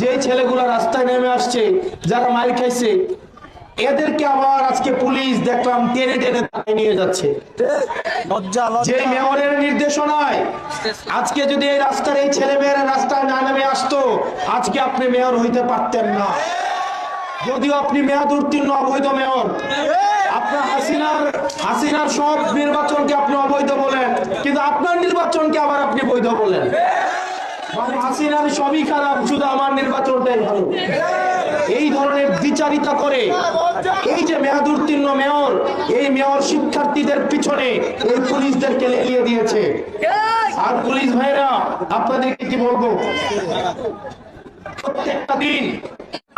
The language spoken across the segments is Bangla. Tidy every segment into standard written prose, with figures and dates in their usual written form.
যে ছেলেগুলো রাস্তায় নেমে আসছে, যারা মার খাইছে, এদেরকে আবার আজকে পুলিশ দেখলাম টেনে টেনে নিয়ে যাচ্ছে। যে মেয়রের নির্দেশনায় আজকে যদি এই রাস্তার এই ছেলে মেয়েরা রাস্তায় না নেমে আসতো, আজকে আপনি মেয়র হইতে পারতেন না। যদিও আপনি মেয়াদ উত্তীর্ণ অবৈধ মেয়র, আপনার হাসিনার সব নির্বাচনকে আপনি অবৈধ বলেন, কিন্তু আপনার নির্বাচনকে আবার আপনি বৈধ বলেন। মানে হাসিনার সবই খারাপ, শুধু আমার নির্বাচনটাই ভালো। এই ধরনের দ্বিচারিতা করে এই যে মেয়াদ উত্তীর্ণ মেয়র, এই মেয়র শিক্ষার্থীদের পিছনে এই পুলিশদেরকে লেলিয়ে দিয়েছে। আর পুলিশ ভাইরা, আপনাদেরকে কি বলবো, প্রত্যেকটা দিন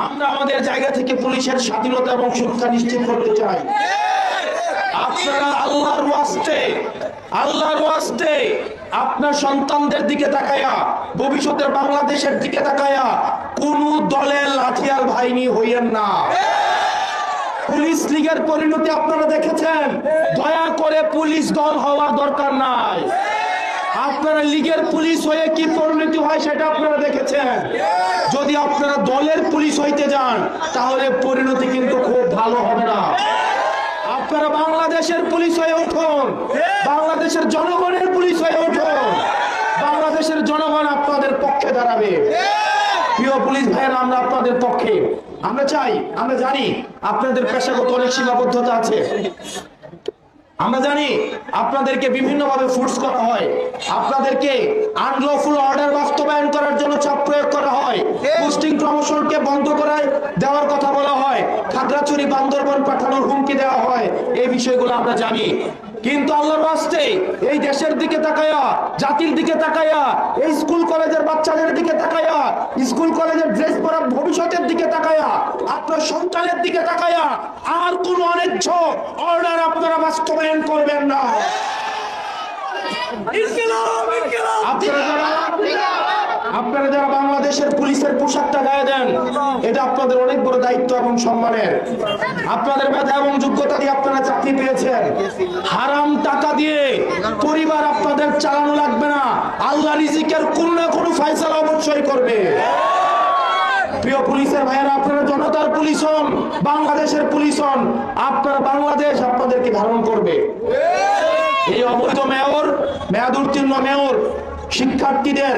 আমরা আমাদের জায়গা থেকে পুলিশের স্বাধীনতা এবং সুরক্ষা নিশ্চিত করতে চাই। আপনারা আল্লাহর ওয়াস্তে আপনার সন্তানদের দিকে তাকায়া, ভবিষ্যতের বাংলাদেশের দিকে তাকায়া কোন দলের লাঠিয়াল বাহিনী হইয়েন না। পুলিশ লীগের পরিণতি আপনারা দেখেছেন, দয়া করে পুলিশ দল হওয়ার দরকার নাই। আপনারা লীগের পুলিশ হয়ে কি পরিণতি হয় সেটা আপনারা দেখেছেন। যদি আপনারা দলের পুলিশ হইতে যান, তাহলে পরিণতি কিন্তু খুব ভালো হবে না। আপনারা বাংলাদেশের পুলিশ হয়ে উঠুন, বাংলাদেশের জনগণের পুলিশ হয়ে উঠুন। বাংলাদেশের জনগণ আপনাদের পক্ষে দাঁড়াবে। প্রিয় পুলিশ ভাইয়েরা, আমরা আপনাদের পক্ষে। আমরা চাই, আমরা জানি আপনাদের পেশাগত অনেক সীমাবদ্ধতা আছে। আমরা জানি আপনাদেরকে বিভিন্ন ভাবে ফোর্স করা হয়, আপনাদেরকে আনলফুল অর্ডার বাস্তবায়ন করার জন্য চাপ প্রয়োগ করা হয়, পোস্টিং প্রমোশনকে বন্ধ করায় দেওয়ার কথা বলা হয়, খাগড়াছড়ি বান্দরবান পাঠানোর হুমকি দেওয়া হয়। এই বিষয়গুলো আমরা জানি, কিন্তু আল্লাহর রাস্তে এই দেশের দিকে তাকায়া, জাতির দিকে তাকায়া, এই স্কুল কলেজের বাচ্চাদের দিকে তাকায়া, স্কুল কলেজের ড্রেস পরা ভবিষ্যতের দিকে তাকায়া, আপনার সন্তানের দিকে তাকায়া আর কোন অনিচ্ছ অর্ডার আপনারা বাস্তবায়ন করবেন না। আপনারা যারা বাংলাদেশের পুলিশের পোশাকটা গায়ে দেন, এটা আপনাদের অনেক বড় দায়িত্ব এবং সম্মানের। আপনাদের মেধা এবং যোগ্যতা দিয়ে আপনারা চাকরি পেয়েছেন। হারাম টাকা দিয়ে পরিবার আপনাদের চালানো লাগবে না, আল্লাহ রিজিকের কোন না কোন ফয়সালা অবশ্যই করবে। প্রিয় পুলিশের ভাইয়েরা, আপনারা জনতার পুলিশ হন, বাংলাদেশের পুলিশ হন, আপনারা বাংলাদেশ আপনাদেরকে ধারণ করবে। এই অবৈধ মেয়র, মেয়াদ উত্তীর্ণ মেয়র শিক্ষার্থীদের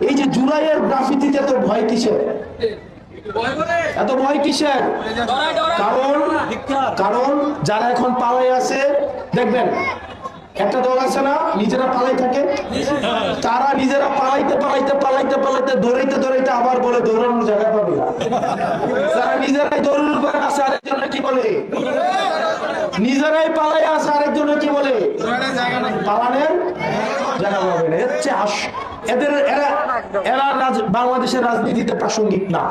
এই যে জুলাইয়ের গ্রাফিতিতে এত ভয় কিসের? এত ভয় কিসের? কারণ যারা এখন পালাই আছে, দেখবেন একটা দল আছে না, নিজেরা পালাই থাকে, তারা নিজেরা পালাইতে দৌড়াইতে আবার বলে দৌড়ানোর জায়গা পাবে না। তারা নিজেরাই দৌড়ানোর পর আছে, আরেকজন কি বলে, নিজেরাই পালাই আছে, আরেকজন কি বলে পালানের জায়গা পাবে না। এরা বাংলাদেশের রাজনীতিতে প্রাসঙ্গিক না।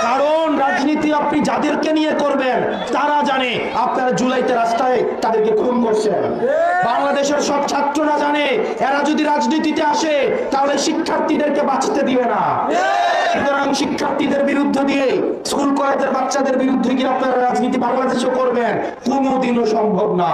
কারণ রাজনীতি আপনি যাদেরকে নিয়ে করবেন, তারা জানে আপনারা জুলাইতে রাস্তায় তাদেরকে খুন করছেন। বাংলাদেশের সব ছাত্ররা জানে এরা যদি রাজনীতিতে আসে তাহলে শিক্ষার্থীদেরকে বাঁচতে দিবে না। সুতরাং শিক্ষার্থীদের বিরুদ্ধে দিয়ে, স্কুল কলেজের বাচ্চাদের বিরুদ্ধে গিয়ে আপনারা রাজনীতি বাংলাদেশে করবেন, কোনোদিনও সম্ভব না।